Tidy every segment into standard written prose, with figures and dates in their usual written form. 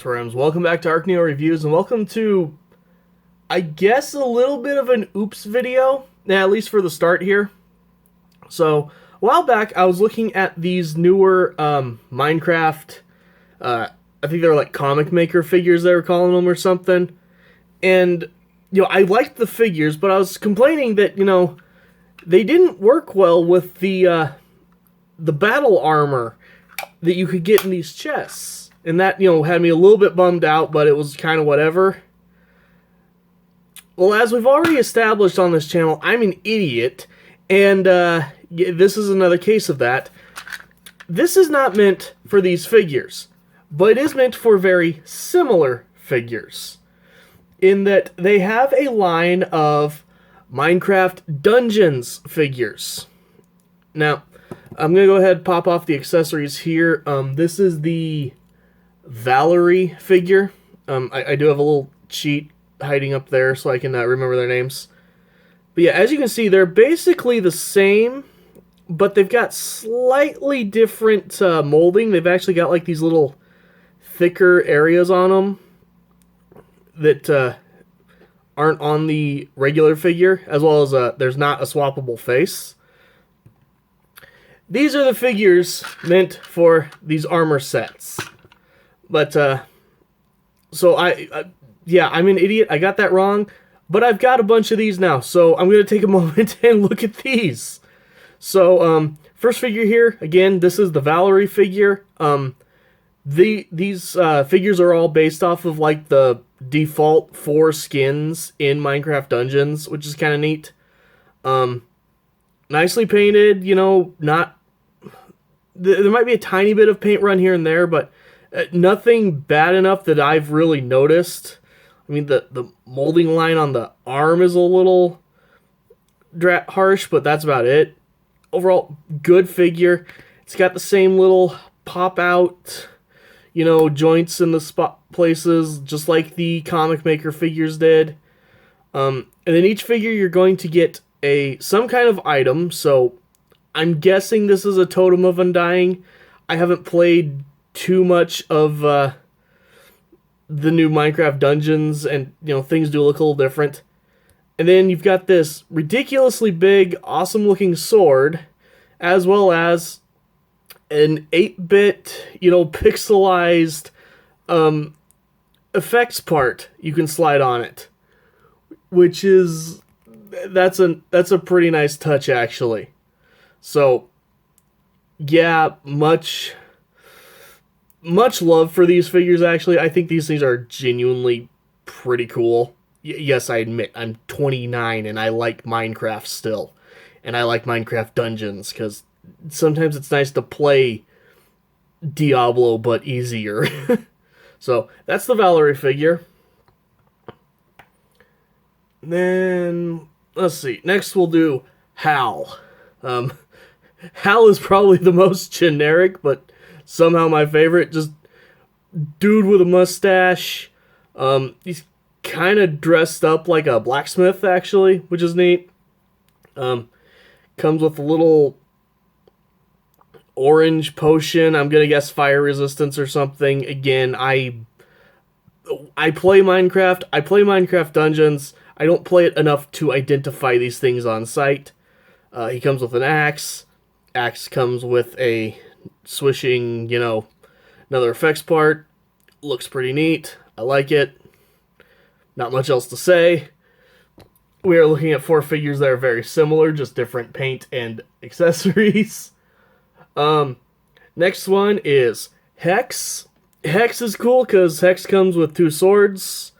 Greetings, friends. Welcome back to ArcNeo Reviews, and welcome to, I guess, a little bit of an oops video, at least for the start here. So, a while back, I was looking at these newer Minecraft, I think they were like comic maker figures they were calling them or something, and, I liked the figures, but I was complaining that, they didn't work well with the battle armor that you could get in these chests. And that, had me a little bit bummed out, but it was kind of whatever. Well, as we've already established on this channel, I'm an idiot, and this is another case of that. This is not meant for these figures, but it is meant for very similar figures, in that they have a line of Minecraft Dungeons figures. Now, I'm going to go ahead and pop off the accessories here. This is the Valerie figure. I do have a little cheat hiding up there so I can remember their names. But yeah, as you can see, they're basically the same, but they've got slightly different molding. They've actually got like these little thicker areas on them that aren't on the regular figure, as well as there's not a swappable face. These are the figures meant for these armor sets. But, so yeah, I'm an idiot. I got that wrong. But I've got a bunch of these now, so I'm going to take a moment and look at these. So, first figure here, again, this is the Valerie figure. These figures are all based off of, like, the default 4 skins in Minecraft Dungeons, which is kind of neat. Nicely painted, not... There might be a tiny bit of paint run here and there, but nothing bad enough that I've really noticed. I mean, the molding line on the arm is a little harsh, but that's about it. Overall, good figure. It's got the same little pop-out, joints in the spot places, just like the comic maker figures did. And then each figure you're going to get some kind of item, so I'm guessing this is a Totem of Undying. I haven't played too much of the new Minecraft Dungeons, and, things do look a little different. And then you've got this ridiculously big, awesome-looking sword, as well as an 8-bit, pixelized effects part you can slide on it, which is... That's a pretty nice touch, actually. So, yeah, much love for these figures, actually. I think these things are genuinely pretty cool. Yes, I admit, I'm 29 and I like Minecraft still. And I like Minecraft Dungeons, because sometimes it's nice to play Diablo, but easier. So, that's the Valerie figure. Then, let's see. Next we'll do Hal. Hal is probably the most generic, but somehow my favorite. Just dude with a mustache. He's kind of dressed up like a blacksmith, actually, which is neat. Comes with a little orange potion. I'm gonna guess fire resistance or something. Again, I play Minecraft. I play Minecraft Dungeons. I don't play it enough to identify these things on sight. He comes with an axe. Axe comes with a swishing, another effects part. Looks pretty neat. I like it. Not much else to say. We are looking at 4 figures that are very similar, just different paint and accessories. Next one is Hex. Hex is cool because Hex comes with 2 swords,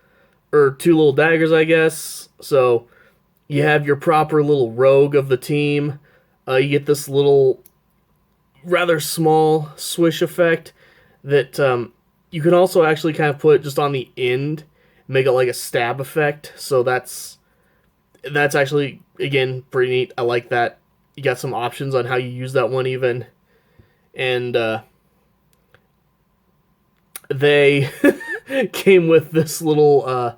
or 2 little daggers, I guess. So you have your proper little rogue of the team. You get this little rather small swish effect that you can also actually kind of put just on the end, make it like a stab effect. So that's actually, again, pretty neat. I like that. You got some options on how you use that one even. And they came with this little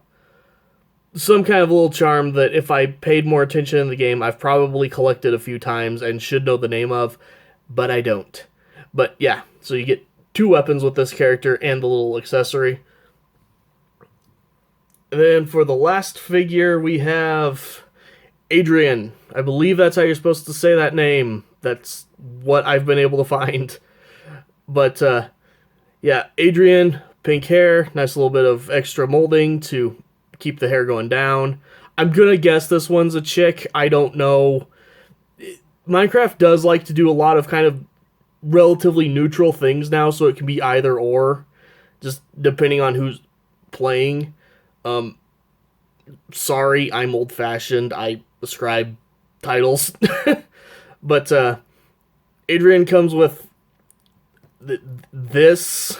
some kind of little charm that if I paid more attention in the game, I've probably collected a few times and should know the name of, but I don't. But yeah, so you get 2 weapons with this character and the little accessory. And then for the last figure, we have Adrian. I believe that's how you're supposed to say that name. That's what I've been able to find. But, yeah, Adrian, pink hair, nice little bit of extra molding to keep the hair going down. I'm gonna guess this one's a chick. I don't know. Minecraft does like to do a lot of kind of relatively neutral things now, so it can be either or, just depending on who's playing. Sorry, I'm old-fashioned. I ascribe titles. But Adrian comes with this.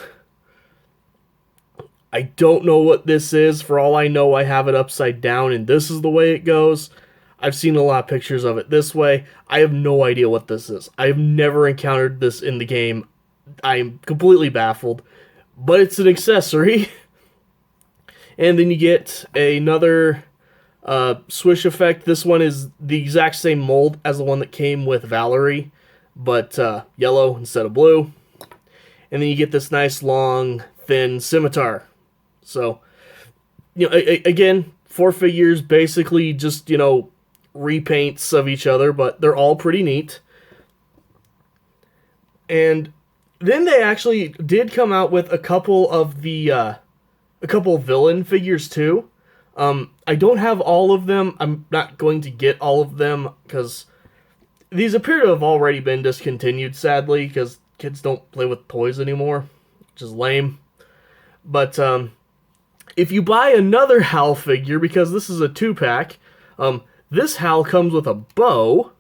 I don't know what this is. For all I know, I have it upside down, and this is the way it goes. I've seen a lot of pictures of it this way. I have no idea what this is. I have never encountered this in the game. I'm completely baffled. But it's an accessory. And then you get another swish effect. This one is the exact same mold as the one that came with Valerie, but yellow instead of blue. And then you get this nice, long, thin scimitar. So, you know, again, 4 figures, basically just, you know, repaints of each other, but they're all pretty neat. And then they actually did come out with a couple of villain figures too. I don't have all of them. I'm not going to get all of them because these appear to have already been discontinued, sadly, because kids don't play with toys anymore, which is lame. But if you buy another Hal figure, because this is a 2-pack, this Hal comes with a bow,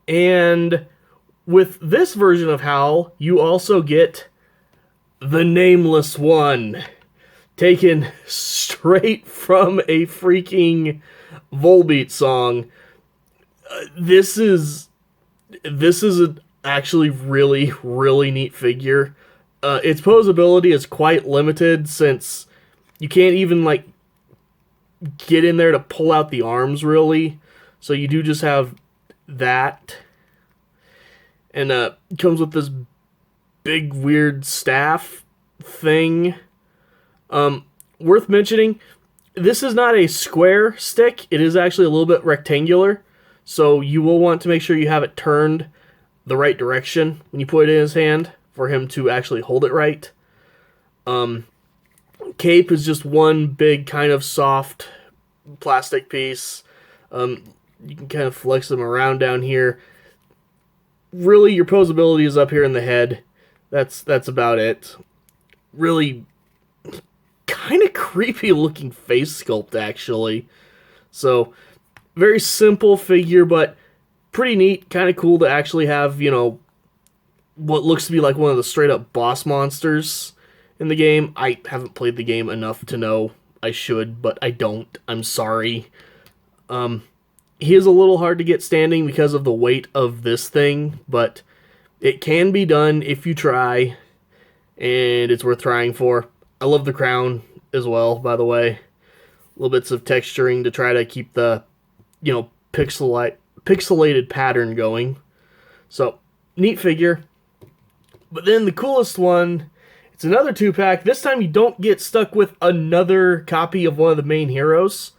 and with this version of Hal, you also get the Nameless one, taken straight from a freaking Volbeat song. This is an actually really, really neat figure. Its posability is quite limited since you can't even, like, get in there to pull out the arms, really. So you do just have that. And it comes with this big, weird staff thing. Worth mentioning, this is not a square stick. It is actually a little bit rectangular. So you will want to make sure you have it turned the right direction when you put it in his hand for him to actually hold it right. Cape is just one big kind of soft plastic piece. You can kind of flex them around down here. Really, your posability is up here in the head. That's about it. Really kind of creepy looking face sculpt, actually. So, very simple figure, but pretty neat. Kind of cool to actually have, you know, what looks to be like one of the straight up boss monsters in the game. I haven't played the game enough to know I should, but I don't. I'm sorry. He is a little hard to get standing because of the weight of this thing, but it can be done if you try, and it's worth trying for. I love the crown as well, by the way. Little bits of texturing to try to keep the, you know, pixelated pattern going. So, neat figure. But then the coolest one, it's another 2-pack. This time you don't get stuck with another copy of one of the main heroes.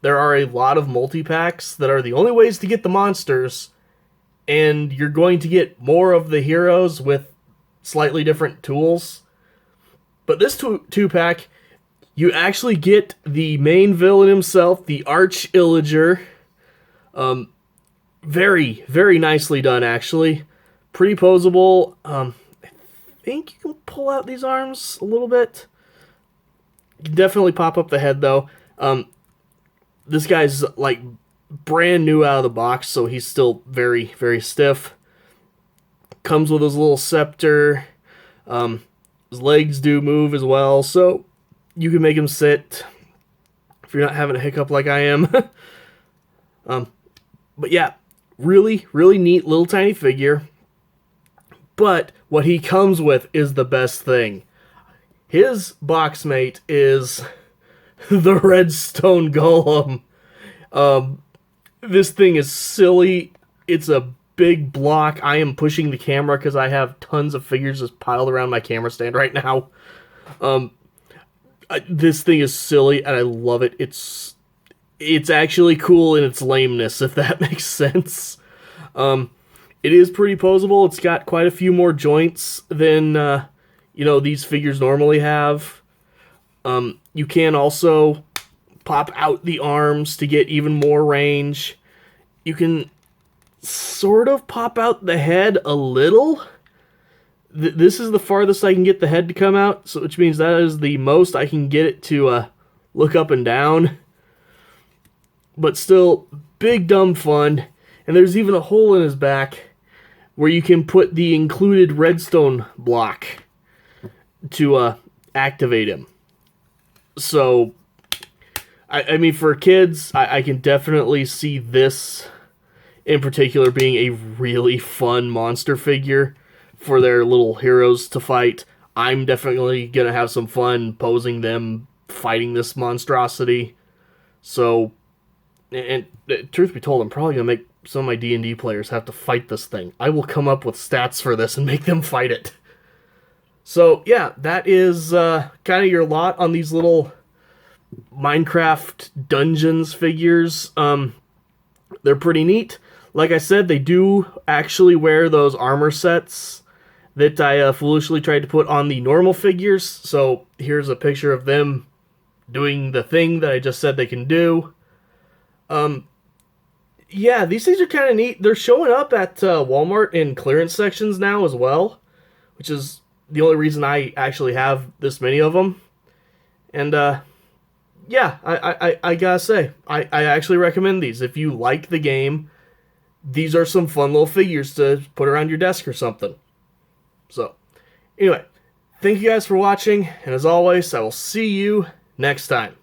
There are a lot of multi-packs that are the only ways to get the monsters, and you're going to get more of the heroes with slightly different tools. But this 2-pack, you actually get the main villain himself, the Arch-Illager. Very, very nicely done, actually. Pretty posable. I think you can pull out these arms a little bit. You can definitely pop up the head, though. This guy's, like, brand new out of the box, so he's still very, very stiff. Comes with his little scepter. His legs do move as well, so you can make him sit if you're not having a hiccup like I am. But yeah, really, really neat little tiny figure. But what he comes with is the best thing. His box mate is the redstone golem. This thing is silly. It's a big block. I am pushing the camera because I have tons of figures just piled around my camera stand right now. This thing is silly, and I love it. It's actually cool in its lameness, if that makes sense. It is pretty posable. It's got quite a few more joints than these figures normally have. You can also pop out the arms to get even more range. You can sort of pop out the head a little. This is the farthest I can get the head to come out, so which means that is the most I can get it to look up and down. But still, big dumb fun. And there's even a hole in his back where you can put the included redstone block to activate him. So, I mean, for kids, I can definitely see this in particular being a really fun monster figure for their little heroes to fight. I'm definitely going to have some fun posing them fighting this monstrosity. So, and truth be told, I'm probably going to make some of my D&D players have to fight this thing. I will come up with stats for this and make them fight it. So, yeah, that is kind of your lot on these little Minecraft Dungeons figures. They're pretty neat. Like I said, they do actually wear those armor sets that I foolishly tried to put on the normal figures. So here's a picture of them doing the thing that I just said they can do. Yeah, these things are kind of neat. They're showing up at Walmart in clearance sections now as well, which is the only reason I actually have this many of them. And yeah, I gotta say, I actually recommend these. If you like the game, these are some fun little figures to put around your desk or something. So, anyway, thank you guys for watching, and as always, I will see you next time.